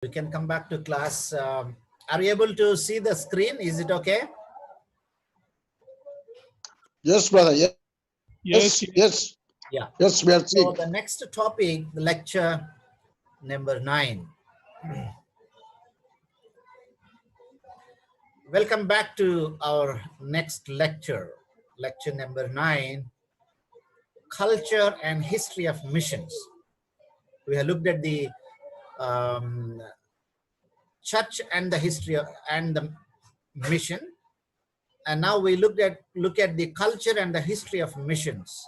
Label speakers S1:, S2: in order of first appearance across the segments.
S1: We can come back to class. Are you able to see the screen? Is it okay?
S2: Yes, brother. Yes.
S3: Yes,
S2: Yes.
S1: Yeah.
S2: Yes, we are
S1: So
S2: seeing.
S1: the next topic, the lecture number 9. Welcome back to our next lecture, lecture number 9, culture and history of missions. We have looked at the church and the history of, and the mission, and now we look at the culture and the history of missions.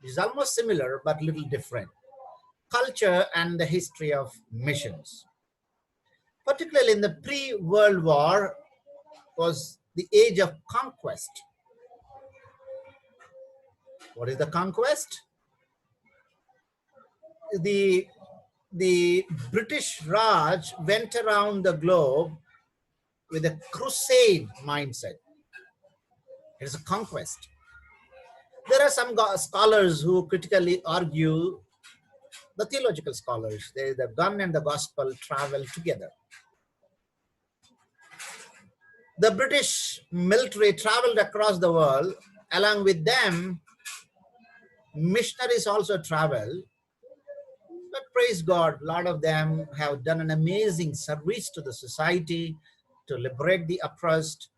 S1: It's almost similar but little different. Culture and the history of missions. Particularly in the pre-World War was the age of conquest. What is the conquest? The British Raj went around the globe with a crusade mindset. It is a conquest. There are some scholars who critically argue, the theological scholars, the gun and the gospel travel together. The British military traveled across the world. Along with them, missionaries also travel. But praise God, a lot of them have done an amazing service to the society, to liberate the oppressed.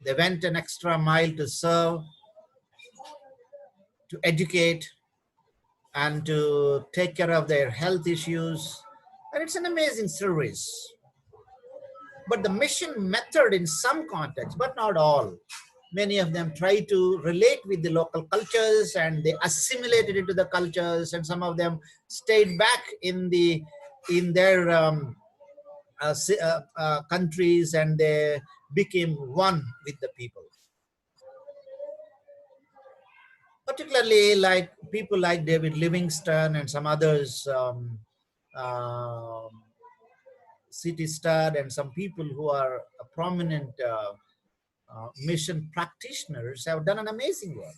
S1: They went an extra mile to serve, to educate, and to take care of their health issues. And it's an amazing service. But the mission method in some contexts, but not all. Many of them try to relate with the local cultures and they assimilated into the cultures, and some of them stayed back in their countries, and they became one with the people. Particularly like people like David Livingstone and some others, C.T. Studd, and some people who are prominent mission practitioners have done an amazing work.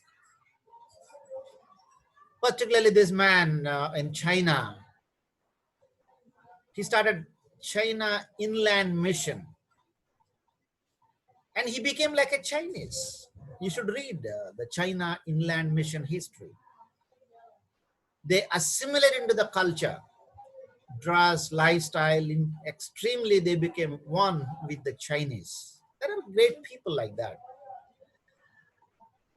S1: Particularly this man in China, he started China Inland Mission, and he became like a Chinese. You should read the China Inland Mission history. They assimilate into the culture, dress, lifestyle, extremely they became one with the Chinese. There are great people like that.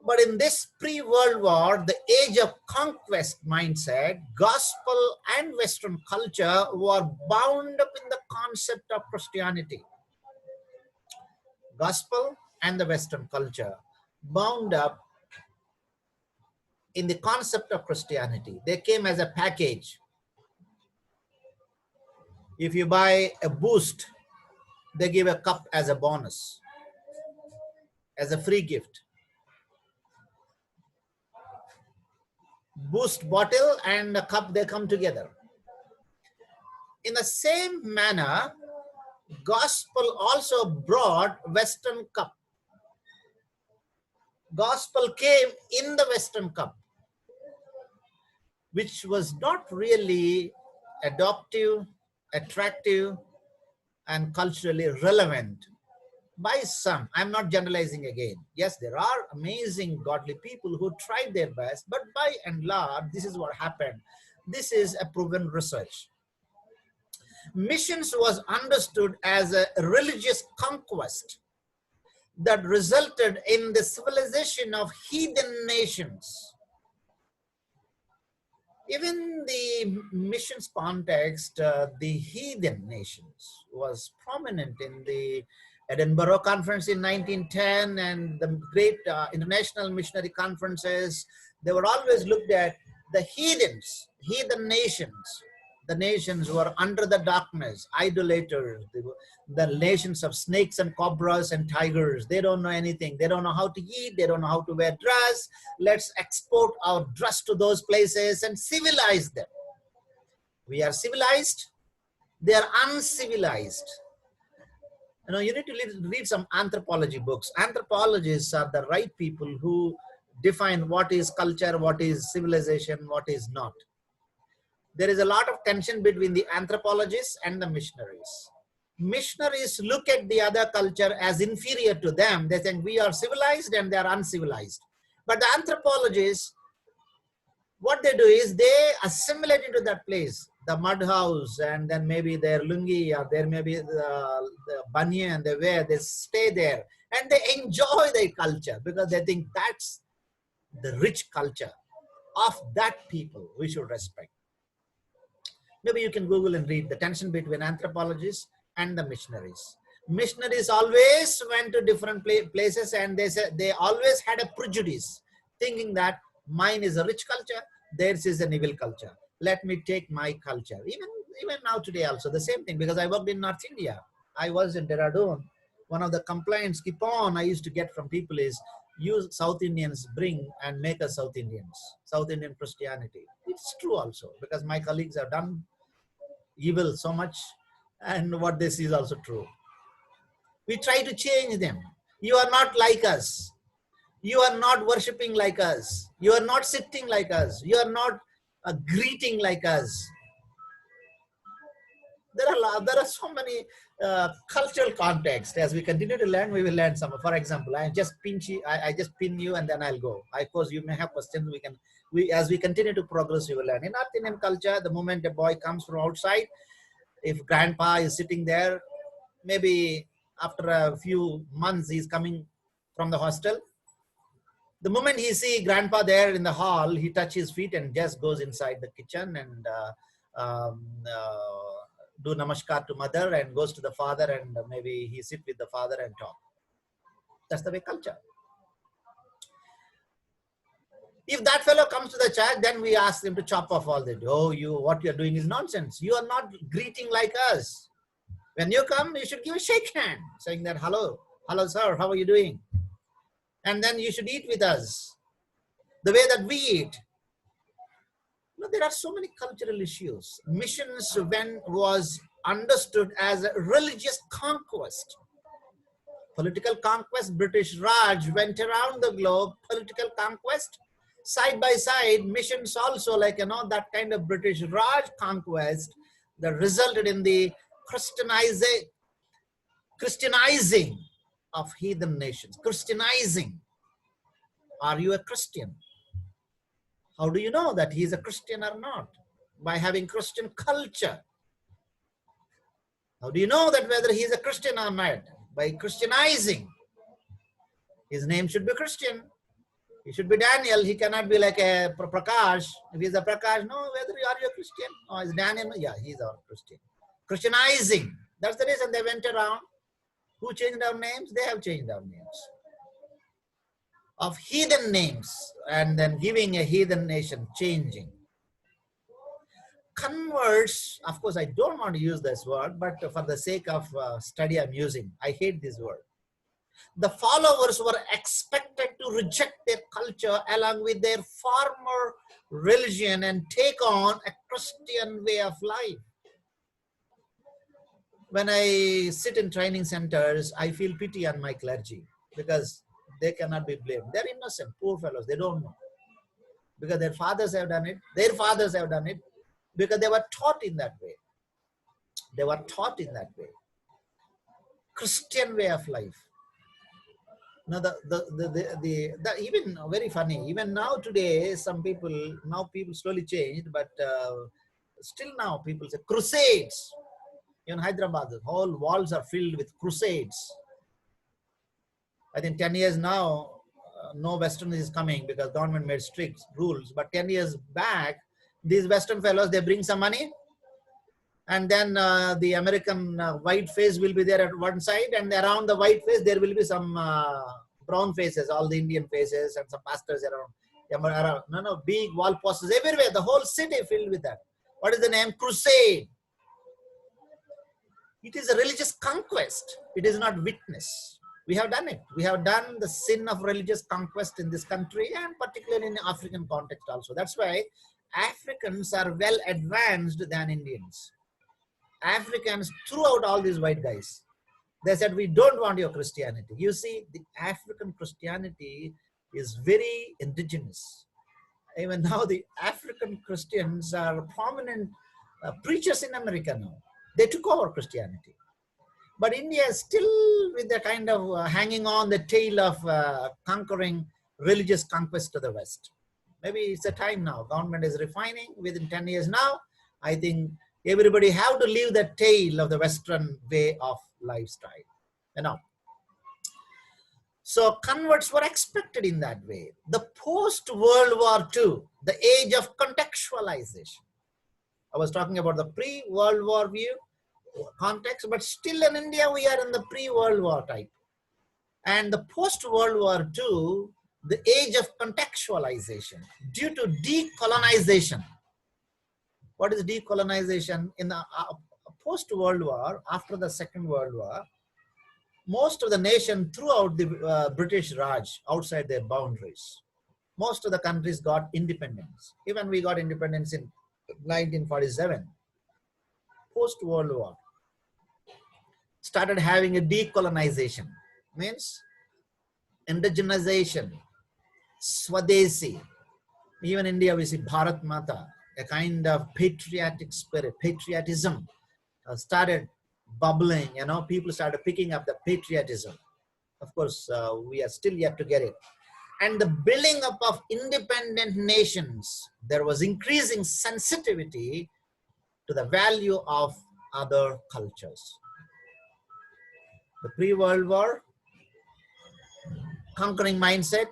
S1: But in this pre-World War, the age of conquest mindset, gospel and Western culture were bound up in the concept of Christianity. Gospel and the Western culture bound up in the concept of Christianity. They came as a package. If you buy a Boost, they give a cup as a bonus, as a free gift. Boost bottle and a cup, they come together. In the same manner, gospel also brought Western cup. Gospel came in the Western cup, which was not really adoptive, attractive, and culturally relevant by some. I'm not generalizing again. Yes, there are amazing godly people who tried their best, but by and large, this is what happened. This is a proven research. Missions was understood as a religious conquest that resulted in the civilization of heathen nations. Even the missions context, the heathen nations was prominent in the Edinburgh Conference in 1910 and the great international missionary conferences. They were always looked at the heathens, heathen nations. The nations who are under the darkness, idolaters, the nations of snakes and cobras and tigers. They don't know anything. They don't know how to eat. They don't know how to wear dress. Let's export our dress to those places and civilize them. We are civilized. They are uncivilized. You know, you need to read some anthropology books. Anthropologists are the right people who define what is culture, what is civilization, what is not. there is a lot of tension between the anthropologists and the missionaries. Missionaries look at the other culture as inferior to them. They think we are civilized and they are uncivilized. But the anthropologists, what they do is they assimilate into that place, the mud house, and then maybe their lungi, or there may be the banyan they wear, they stay there and they enjoy their culture because they think that's the rich culture of that people we should respect. Maybe you can Google and read the tension between anthropologists and the missionaries. Missionaries always went to different places, and they said they always had a prejudice, thinking that mine is a rich culture, theirs is an evil culture. Let me take my culture. Even now today also the same thing, because I worked in North India. I was in Dehradun. One of the complaints keep on I used to get from people is, you South Indians bring and make us South Indians, South Indian Christianity. It's true also, because my colleagues have done evil so much, and what they see is also true. We try to change them. You are not like us. You are not worshipping like us. You are not sitting like us. You are not greeting like us. There are so many cultural contexts. As we continue to learn, we will learn some. For example, I just pin you, and then I'll go. Of course, you may have questions. As we continue to progress, we will learn. In North Indian culture, the moment a boy comes from outside, if grandpa is sitting there, maybe after a few months he's coming from the hostel. The moment he see grandpa there in the hall, he touches his feet and just goes inside the kitchen and do namaskar to mother, and goes to the father, and maybe he sit with the father and talk. That's the way culture. If that fellow comes to the church, then we ask him to chop off all that. Oh, what you're doing is nonsense. You are not greeting like us. When you come, you should give a shake hand, saying that, hello, sir, how are you doing? And then you should eat with us the way that we eat. There are so many cultural issues. Missions when was understood as a religious conquest. Political conquest, British Raj went around the globe, political conquest. Side by side, missions also, that kind of British Raj conquest that resulted in the Christianizing of heathen nations. Christianizing. Are you a Christian? How do you know that he is a Christian or not? By having Christian culture. How do you know that whether he is a Christian or not? By Christianizing. His name should be Christian. He should be Daniel. He cannot be like a Prakash. If he's a Prakash, no, whether are you a Christian? Oh, is Daniel? Yeah, he's our Christian. Christianizing. That's the reason they went around. Who changed our names? They have changed our names. Of heathen names, and then giving a heathen nation, changing. Converts, of course, I don't want to use this word, but for the sake of study, I'm using. I hate this word. The followers were expected to reject their culture along with their former religion and take on a Christian way of life. When I sit in training centers, I feel pity on my clergy because they cannot be blamed. They're innocent, poor fellows. They don't know. Because their fathers have done it. Their fathers have done it. Because they were taught in that way. They were taught in that way. Christian way of life. Now, even very funny. Even now today, people slowly changed, but still now people say crusades. In Hyderabad, the whole walls are filled with crusades. I think 10 years now, no Western is coming because government made strict rules. But 10 years back, these Western fellows, they bring some money, and then the American white face will be there at one side, and around the white face, there will be some brown faces, all the Indian faces, and some pastors around. No, big wall posters everywhere, the whole city filled with that. What is the name? Crusade. It is a religious conquest. It is not witness. We have done it. We have done the sin of religious conquest in this country, and particularly in the African context also. That's why Africans are well advanced than Indians. Africans threw out all these white guys. They said, we don't want your Christianity. You see, the African Christianity is very indigenous. Even now, the African Christians are prominent preachers in America now. They took over Christianity. But India is still with the kind of hanging on the tail of conquering religious conquest to the West. Maybe it's a time now. Government is refining within 10 years now. I think everybody have to leave the tail of the Western way of lifestyle. You know. So converts were expected in that way. The post-World War II, the age of contextualization. I was talking about the pre-World War view context, but still in India, we are in the pre-World War type. And the post-World War II, the age of contextualization due to decolonization. What is decolonization? In the post-World War, after the Second World War, most of the nation throughout the British Raj outside their boundaries. Most of the countries got independence. Even we got independence in 1947. Post-World War, started having a decolonization, means indigenization, Swadeshi. Even India, we see Bharat Mata, a kind of patriotic spirit, patriotism started bubbling, you know, people started picking up the patriotism. Of course, we are still yet to get it. And the building up of independent nations, there was increasing sensitivity to the value of other cultures. The pre-World War, conquering mindset,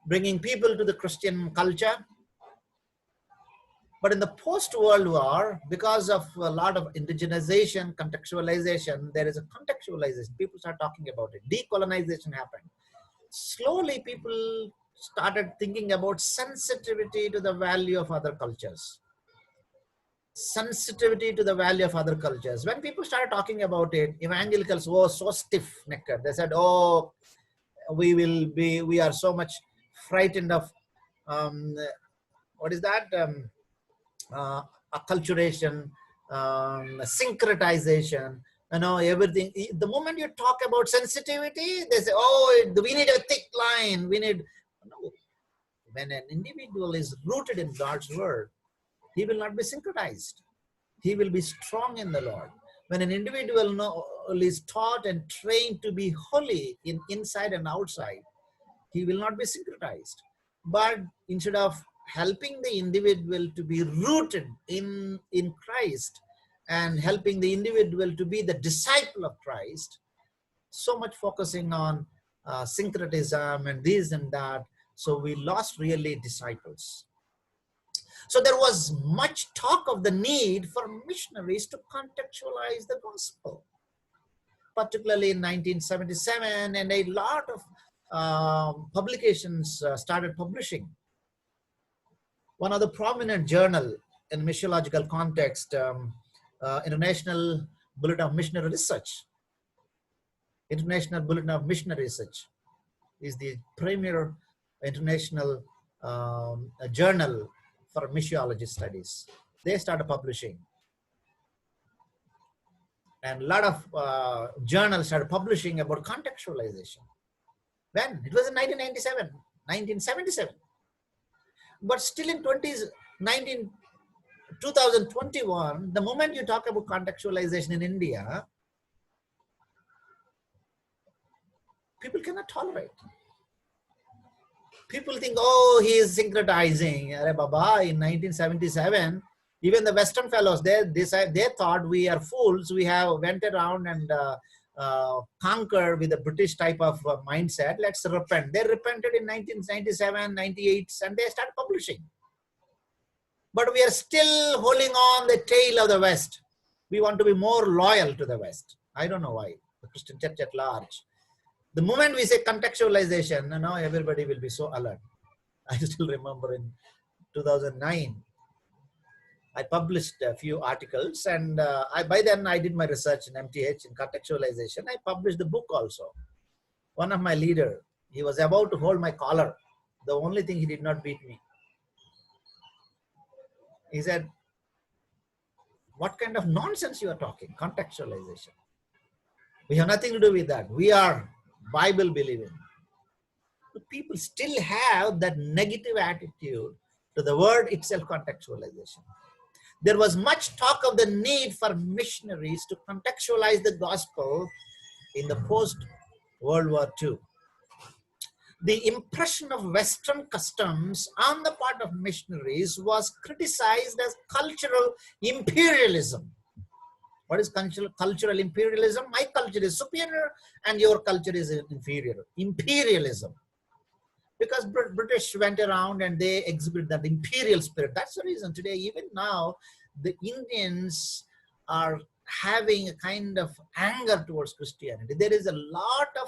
S1: bringing people to the Christian culture. But in the post-World War, because of a lot of indigenization, contextualization, there is a contextualization. People start talking about it. Decolonization happened. Slowly, people started thinking about sensitivity to the value of other cultures. Sensitivity to the value of other cultures. When people started talking about it, evangelicals were so stiff-necked. They said, oh, we are so much frightened of, what is that? Acculturation, syncretization, you know, everything. The moment you talk about sensitivity, they say, oh, we need a thick line. We need, no. When an individual is rooted in God's word, he will not be syncretized. He will be strong in the Lord. When an individual is taught and trained to be holy in inside and outside, he will not be syncretized. But instead of helping the individual to be rooted in Christ and helping the individual to be the disciple of Christ, so much focusing on syncretism and this and that. So we lost really disciples. So there was much talk of the need for missionaries to contextualize the gospel, particularly in 1977, and a lot of publications started publishing. One of the prominent journal in missiological context, International Bulletin of Missionary Research. International Bulletin of Missionary Research is the premier international journal for missiology studies. They started publishing. And a lot of journals started publishing about contextualization. When? It was in 1977. But still in 2021, the moment you talk about contextualization in India, people cannot tolerate. People think, oh, he is syncretizing. Arey Baba, in 1977, even the Western fellows, they thought we are fools. We have went around and conquered with the British type of mindset. Let's repent. They repented in 1997, 98, and they started publishing. But we are still holding on the tail of the West. We want to be more loyal to the West. I don't know why. The Christian church at large. The moment we say contextualization, now everybody will be so alert. I still remember in 2009, I published a few articles, and by then I did my research in MTH in contextualization. I published the book also. One of my leader, he was about to hold my collar. The only thing he did not beat me. He said, what kind of nonsense you are talking? Contextualization. We have nothing to do with that. We are Bible believing. people still have that negative attitude to the word itself, contextualization. There was much talk of the need for missionaries to contextualize the gospel in the post-World War II. The impression of Western customs on the part of missionaries was criticized as cultural imperialism. What is cultural imperialism? My culture is superior and your culture is inferior. Imperialism. Because British went around and they exhibit that imperial spirit. That's the reason today, even now, the Indians are having a kind of anger towards Christianity. There is a lot of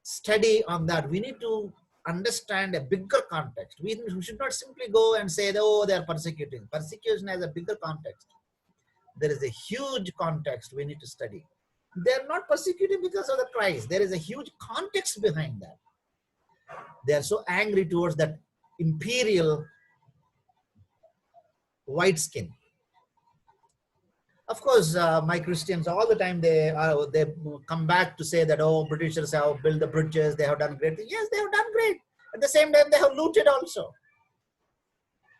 S1: study on that. We need to understand a bigger context. We should not simply go and say, oh, they are persecuting. Persecution has a bigger context. There is a huge context we need to study. They're not persecuted because of the Christ. There is a huge context behind that. They are so angry towards that imperial white skin. Of course, my Christians all the time they come back to say that, oh, Britishers have built the bridges, they have done great things. Yes, they have done great. At the same time, they have looted also.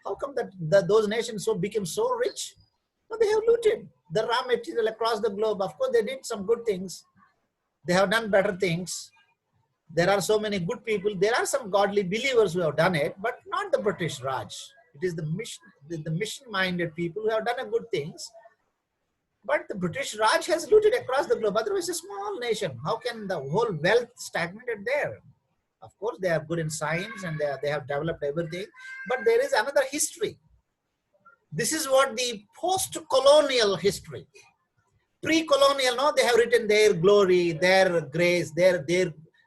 S1: How come that those nations became so rich? No, they have looted the raw material across the globe. Of course, they did some good things. They have done better things. There are so many good people. There are some godly believers who have done it, but not the British Raj. It is the mission-minded people who have done good things. But the British Raj has looted across the globe. Otherwise, a small nation. How can the whole wealth stagnated there? Of course, they are good in science and they have developed everything. But there is another history. This is what the post-colonial history. Pre-colonial, no, they have written their glory, their grace, their.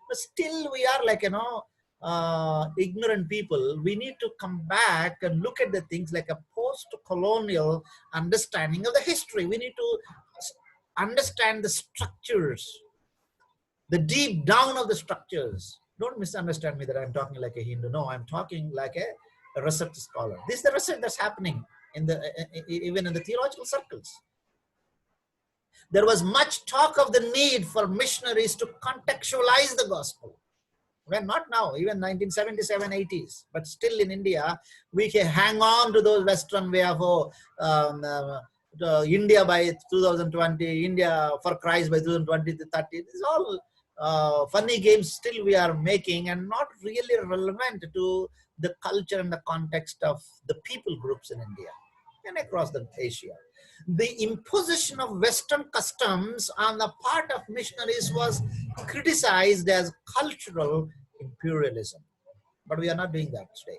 S1: But still, we are like ignorant people. We need to come back and look at the things like a post-colonial understanding of the history. We need to understand the structures, the deep down of the structures. Don't misunderstand me that I'm talking like a Hindu. No, I'm talking like a research scholar. This is the research that's happening even in the theological circles. There was much talk of the need for missionaries to contextualize the gospel. Well, not now, even 1977, 80s, but still in India, we can hang on to those Western way of India by 2020, India for Christ by 2020 to 30. This is all funny games still we are making and not really relevant to the culture and the context of the people groups in India and across the Asia. The imposition of Western customs on the part of missionaries was criticized as cultural imperialism. But we are not doing that today.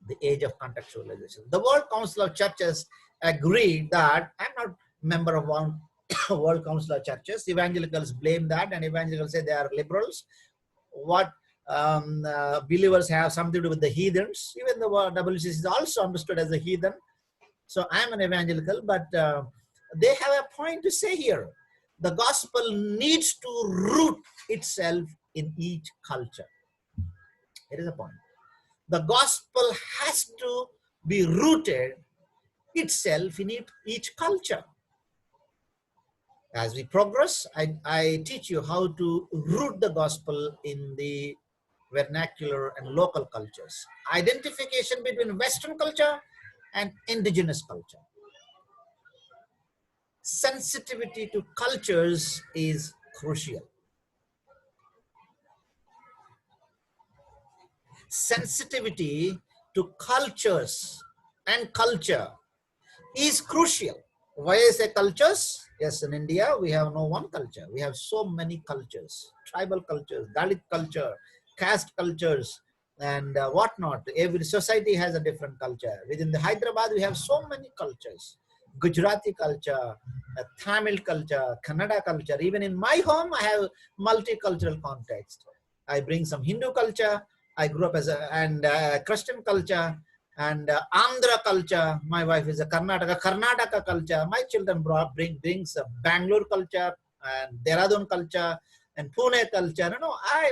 S1: The age of contextualization. The World Council of Churches agreed that, I'm not a member of one World Council of Churches. Evangelicals blame that and evangelicals say they are liberals. What believers have something to do with the heathens. Even the WCC is also understood as a heathen. So I'm an evangelical, but they have a point to say here. The gospel needs to root itself in each culture. It is a point. The gospel has to be rooted itself in each culture. As we progress, I teach you how to root the gospel in the vernacular and local cultures. Identification between Western culture and indigenous culture. Sensitivity to cultures is crucial. Sensitivity to cultures and culture is crucial. Why I say cultures? Yes, in India, we have no one culture. We have so many cultures, tribal cultures, Dalit culture, caste cultures, and whatnot. Every society has a different culture. Within the Hyderabad, we have so many cultures. Gujarati culture, Tamil culture, Kannada culture. Even in my home, I have multicultural context. I bring some Hindu culture. I grew up as Christian culture and Andhra culture. My wife is a Karnataka culture. My children brings Bangalore culture and Dehradun culture and Pune culture.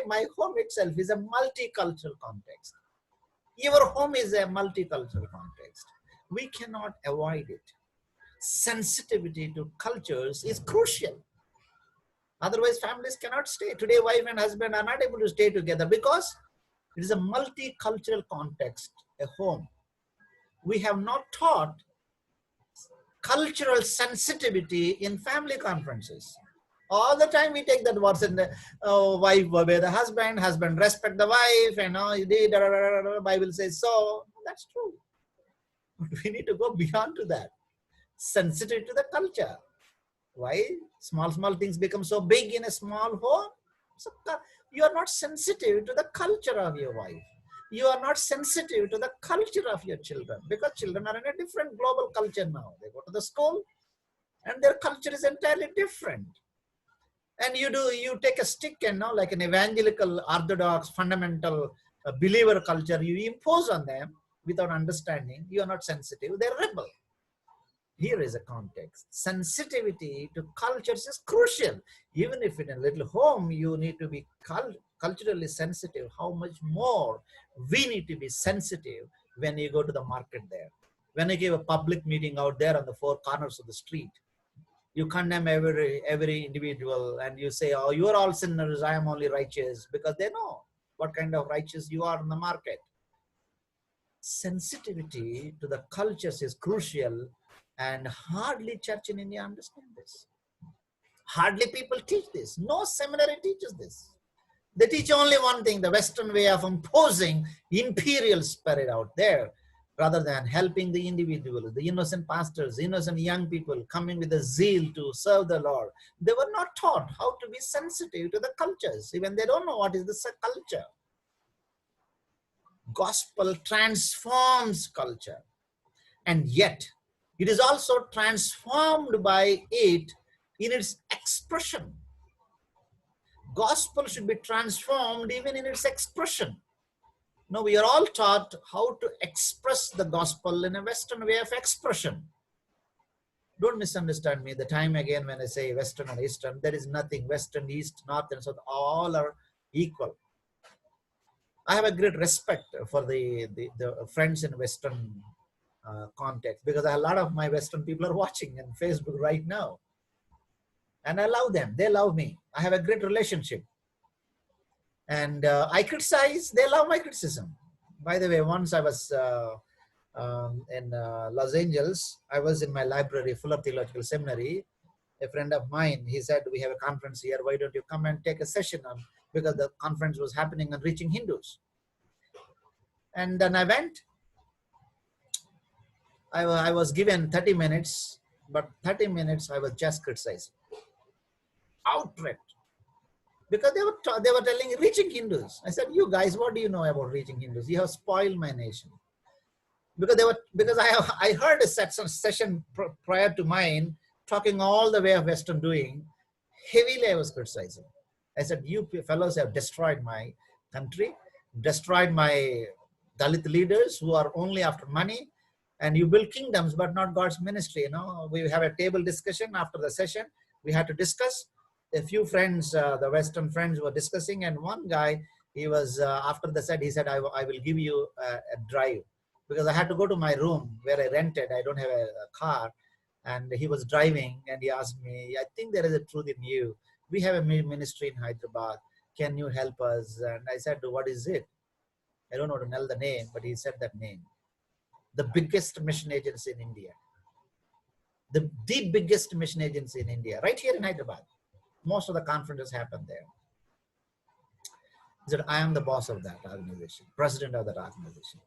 S1: My home itself is a multicultural context. Your home is a multicultural context. We cannot avoid it. Sensitivity to cultures is crucial. Otherwise, families cannot stay. Today, wife and husband are not able to stay together because It is a multicultural context, a home. We have not taught cultural sensitivity in family conferences. All the time we take that words and the wife obey the husband, husband respect the wife, and Bible says so. That's true. But we need to go beyond to that. Sensitive to the culture. Why? Small things become so big in a small home. So you are not sensitive to the culture of your wife. You are not sensitive to the culture of your children, because children are in a different global culture now. They go to the school and their culture is entirely different. And you take a stick and now, like an evangelical, orthodox, fundamental believer culture, you impose on them without understanding. You are not sensitive. They're rebel. Here is a context. Sensitivity to cultures is crucial. Even if in a little home you need to be culturally sensitive, how much more we need to be sensitive when you go to the market there. When you give a public meeting out there on the four corners of the street, you condemn every individual and you say, oh, you are all sinners, I am only righteous, because they know what kind of righteous you are in the market. Sensitivity to the cultures is crucial, and hardly church in India understand this. Hardly people teach this. No seminary teaches this. They teach only one thing, the Western way of imposing imperial spirit out there, rather than helping the individual, the innocent pastors, innocent young people coming with a zeal to serve the Lord. They were not taught how to be sensitive to the cultures. Even they don't know what is the culture. Gospel transforms culture, and yet it is also transformed by it in its expression. Gospel should be transformed even in its expression. Now we are all taught how to express the gospel in a Western way of expression. Don't misunderstand me. The time again when I say Western and Eastern, there is nothing. Western, East, North, and South, all are equal. I have a great respect for the friends in Western context, because a lot of my Western people are watching on Facebook right now. And I love them. They love me. I have a great relationship. And I criticize, they love my criticism. By the way, once I was in Los Angeles, I was in my library, Fuller Theological Seminary. A friend of mine, he said, we have a conference here, why don't you come and take a session on, because the conference was happening on reaching Hindus. And then I went. I was given 30 minutes, but 30 minutes I was just criticizing. Outright. Because they were telling reaching Hindus. I said, you guys, what do you know about reaching Hindus? You have spoiled my nation. Because I heard a session prior to mine talking all the way of Western doing. Heavily I was criticizing. I said, you fellows have destroyed my country, destroyed my Dalit leaders who are only after money, and you build kingdoms but not God's ministry. You know, we have a table discussion after the session. We had to discuss. A few friends, the Western friends were discussing, and one guy, he was, after the set, he said, I will give you a drive, because I had to go to my room where I rented. I don't have a car. And he was driving and he asked me, I think there is a truth in you. We have a ministry in Hyderabad. Can you help us? And I said, what is it? I don't know to know the name, but he said that name. The biggest mission agency in India. The biggest mission agency in India, right here in Hyderabad. Most of the conferences happen there. He said, I am the boss of that organization, president of that organization.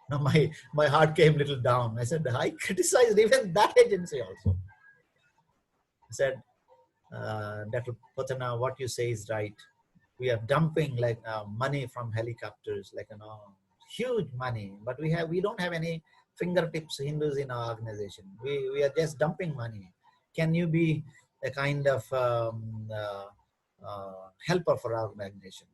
S1: Now my heart came a little down. I said, I criticized even that agency also. I said, Dr. Pothana, what you say is right. We are dumping like money from helicopters, like, you know, huge money, but we don't have any fingertips Hindus in our organization. We are just dumping money. Can you be a kind of helper for our organization?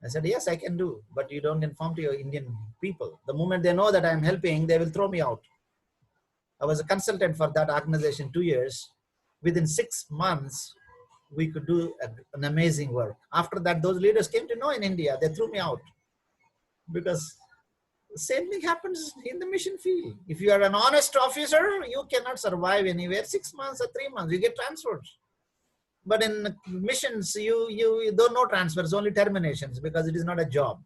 S1: I said, yes, I can do, but you don't inform to your Indian people. The moment they know that I'm helping, they will throw me out. I was a consultant for that organization 2 years. Within 6 months, we could do an amazing work. After that, those leaders came to know in India, they threw me out. Because the same thing happens in the mission field. If you are an honest officer, you cannot survive anywhere 6 months or 3 months, you get transferred. But in missions, you don't know transfers, only terminations, because it is not a job.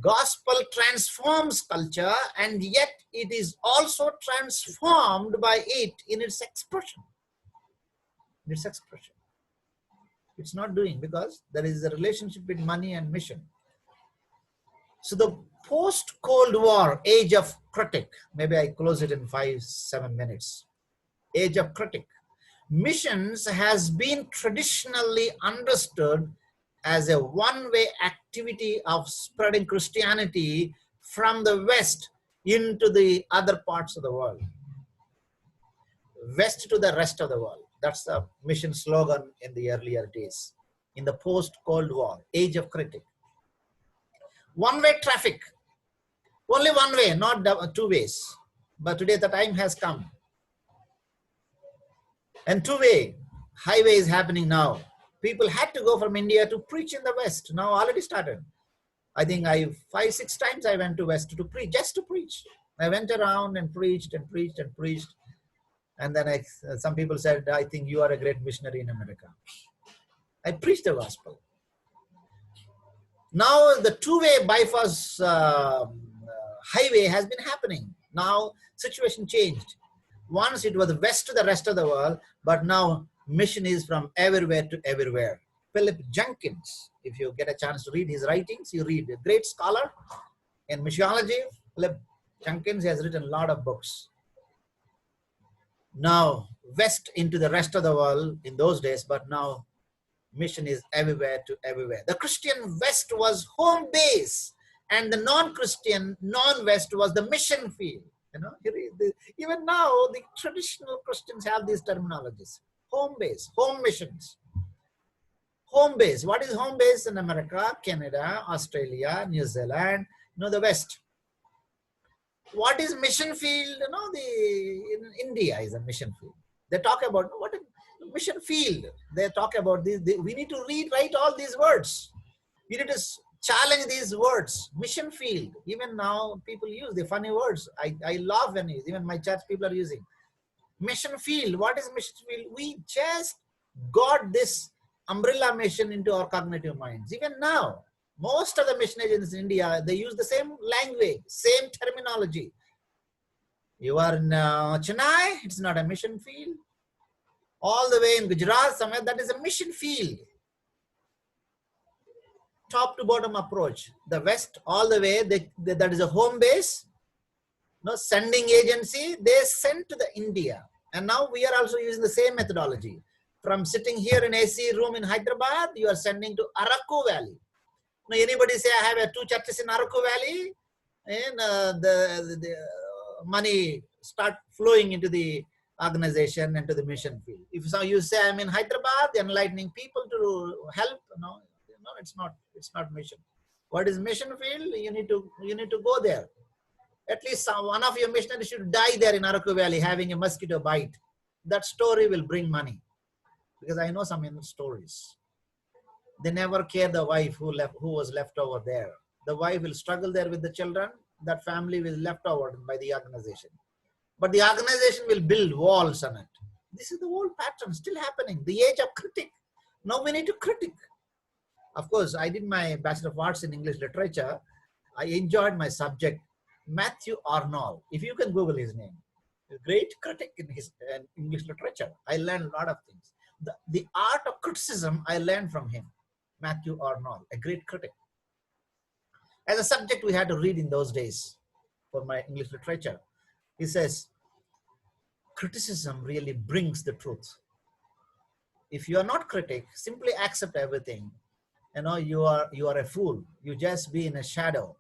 S1: Gospel transforms culture, and yet it is also transformed by it in its expression. Its expression. It's not doing, because there is a relationship between money and mission. So the post-Cold War age of critic, maybe I close it in 5-7 minutes. Age of critic. Missions has been traditionally understood as a one-way activity of spreading Christianity from the West into the other parts of the world. West to the rest of the world. That's the mission slogan in the earlier days. In the post-Cold War, age of critic. One-way traffic. Only one way, not two ways. But today the time has come. And two-way highway is happening now. People had to go from India to preach in the West. Now already started. I think 5-6 times I went to West to preach, just to preach. I went around and preached and preached and preached. And then some people said, I think you are a great missionary in America. I preached the gospel. Now the two-way bypass highway has been happening. Now situation changed. Once it was west to the rest of the world, but now mission is from everywhere to everywhere. Philip Jenkins, if you get a chance to read his writings, you read. A great scholar in missiology. Philip Jenkins has written a lot of books. Now west into the rest of the world in those days, but now mission is everywhere to everywhere. The Christian West was home base, and the non-Christian non-West was the mission field. You know, even now the traditional Christians have these terminologies: home base, home missions. Home base. What is home base in America, Canada, Australia, New Zealand? The West. What is mission field? In India is a mission field. They talk about what is mission field. They talk about this. We need to write all these words. We need to challenge these words. Mission field. Even now people use the funny words. I love when even my church people are using. Mission field. What is mission field? We just got this umbrella mission into our cognitive minds. Even now, most of the mission agents in India, they use the same language, same terminology. You are in Chennai, it's not a mission field. All the way in Gujarat, somewhere, that is a mission field. Top to bottom approach. The West, all the way, that is a home base. Sending agency, they sent to the India. And now we are also using the same methodology. From sitting here in AC room in Hyderabad, you are sending to Araku Valley. Now, anybody say, I have 2 churches in Araku Valley, and the money start flowing into the organization and to the mission field. If you say, I'm in Hyderabad, enlightening people to help, no, it's not mission. What is mission field? You need to go there. At least one of your missionaries should die there in Araku Valley having a mosquito bite. That story will bring money. Because I know some stories. They never care the wife who was left over there. The wife will struggle there with the children. That family will left over by the organization. But the organization will build walls on it. This is the old pattern still happening. The age of critic. Now we need to critic. Of course, I did my Bachelor of Arts in English Literature. I enjoyed my subject. Matthew Arnold. If you can Google his name. A great critic in his English literature. I learned a lot of things. The art of criticism I learned from him. Matthew Arnold, a great critic. As a subject we had to read in those days for my English literature. He says, criticism really brings the truth. If you are not critic, simply accept everything. You are a fool. You just be in a shadow.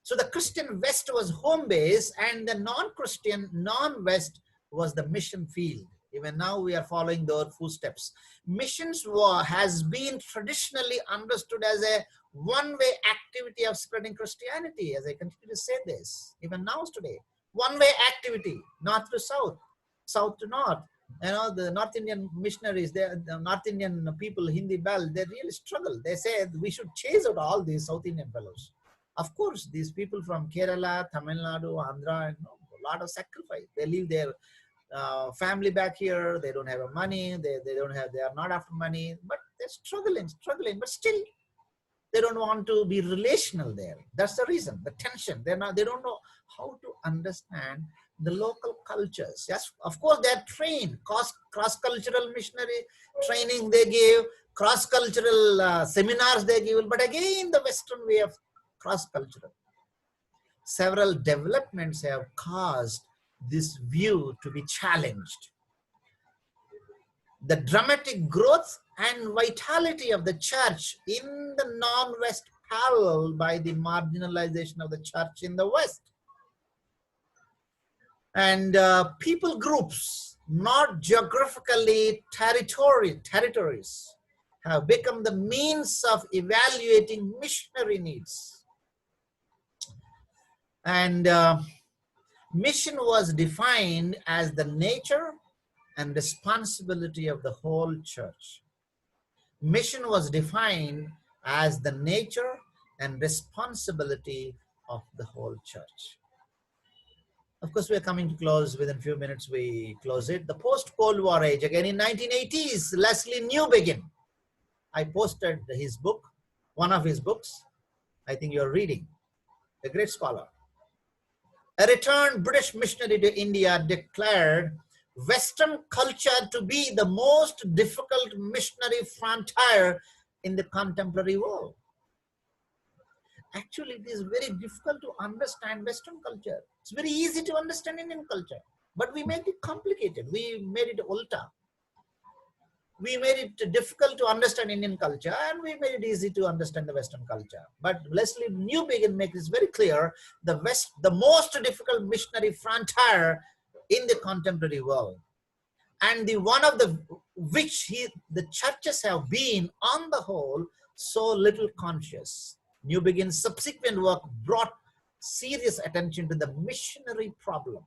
S1: So the Christian West was home base, and the non-Christian, non-West was the mission field. Even now we are following their footsteps. Missions has been traditionally understood as a one-way activity of spreading Christianity, as I continue to say this, even now today. One-way activity, north to south, south to north. The North Indian missionaries, the North Indian people, Hindi belt, they really struggle. They say we should chase out all these South Indian fellows. Of course, these people from Kerala, Tamil Nadu, Andhra, a lot of sacrifice. They leave their family back here. They don't have money. They are not after money, but they're struggling. But still, They don't want to be relational there. That's the reason, the tension. They don't know how to understand the local cultures. Yes, of course, they're trained, cross-cultural missionary training they give, cross-cultural seminars they give, but again, the Western way of cross-cultural. Several developments have caused this view to be challenged. The dramatic growth and vitality of the church in the non-West paralleled by the marginalization of the church in the West. And people groups, not geographically territories, have become the means of evaluating missionary needs. And mission was defined as the nature and responsibility of the whole church. Mission was defined as the nature and responsibility of the whole church. Of course, we are coming to close. Within a few minutes, we close it. The post-Cold War age, again in 1980s, Leslie Newbegin. I posted his book, one of his books. I think you're reading. A great scholar. A returned British missionary to India declared Western culture to be the most difficult missionary frontier in the contemporary world. Actually, it is very difficult to understand Western culture. It's very easy to understand Indian culture, but we made it complicated. We made it ulta. We made it difficult to understand Indian culture, and we made it easy to understand the Western culture. But Leslie Newbegin makes this very clear: the most difficult missionary frontier in the contemporary world, and the one of the the churches have been, on the whole, so little conscious. Newbegin's subsequent work brought serious attention to the missionary problem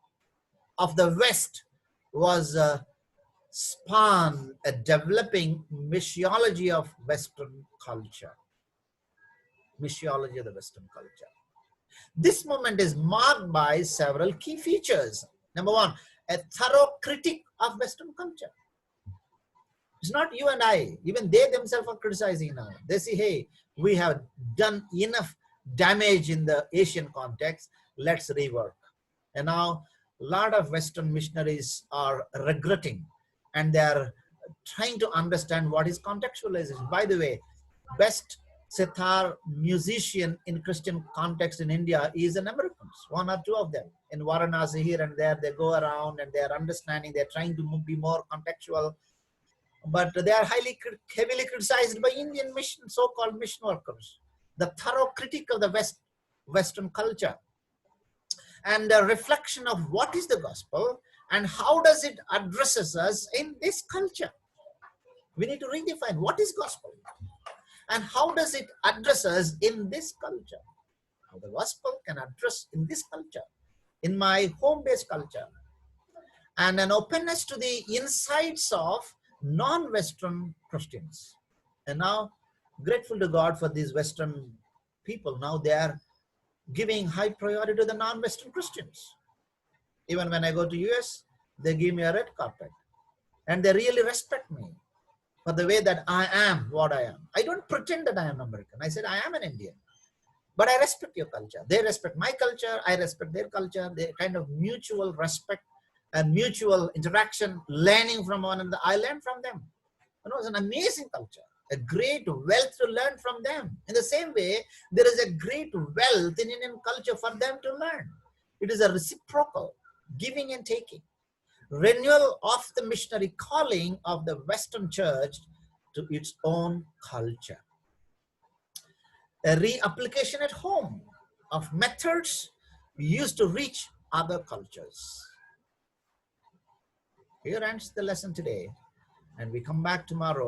S1: of the West, was spawned a developing missiology of Western culture. Missiology of the Western culture. This movement is marked by several key features. Number one, a thorough critique of Western culture. It's not you and I, even they themselves are criticizing now. They say, hey, we have done enough damage in the Asian context, let's rework. And now a lot of Western missionaries are regretting, and they are trying to understand what is contextualization. By the way, best sitar musician in Christian context in India is an Americans, one or two of them. In Varanasi, here and there, they go around and they are understanding, they're trying to be more contextual, but they are heavily criticized by Indian mission, so-called mission workers. The thorough critique of the Western culture, and a reflection of what is the gospel and how does it addresses us in this culture. We need to redefine what is gospel and how does it address us in this culture. How the gospel can address in this culture, in my home-based culture, and an openness to the insights of non-Western Christians. And now, grateful to God for these Western people, now they are giving high priority to the non-Western Christians. Even when I go to US, they give me a red carpet. And they really respect me for the way that I am what I am. I don't pretend that I am American. I said I am an Indian. But I respect your culture. They respect my culture. I respect their culture. They kind of mutual respect and mutual interaction, learning from one another. I learn from them. You know, it's an amazing culture, a great wealth to learn from them. In the same way, there is a great wealth in Indian culture for them to learn. It is a reciprocal giving and taking. Renewal of the missionary calling of the Western church to its own culture. A reapplication at home of methods used to reach other cultures. Here ends the lesson today, and we come back tomorrow.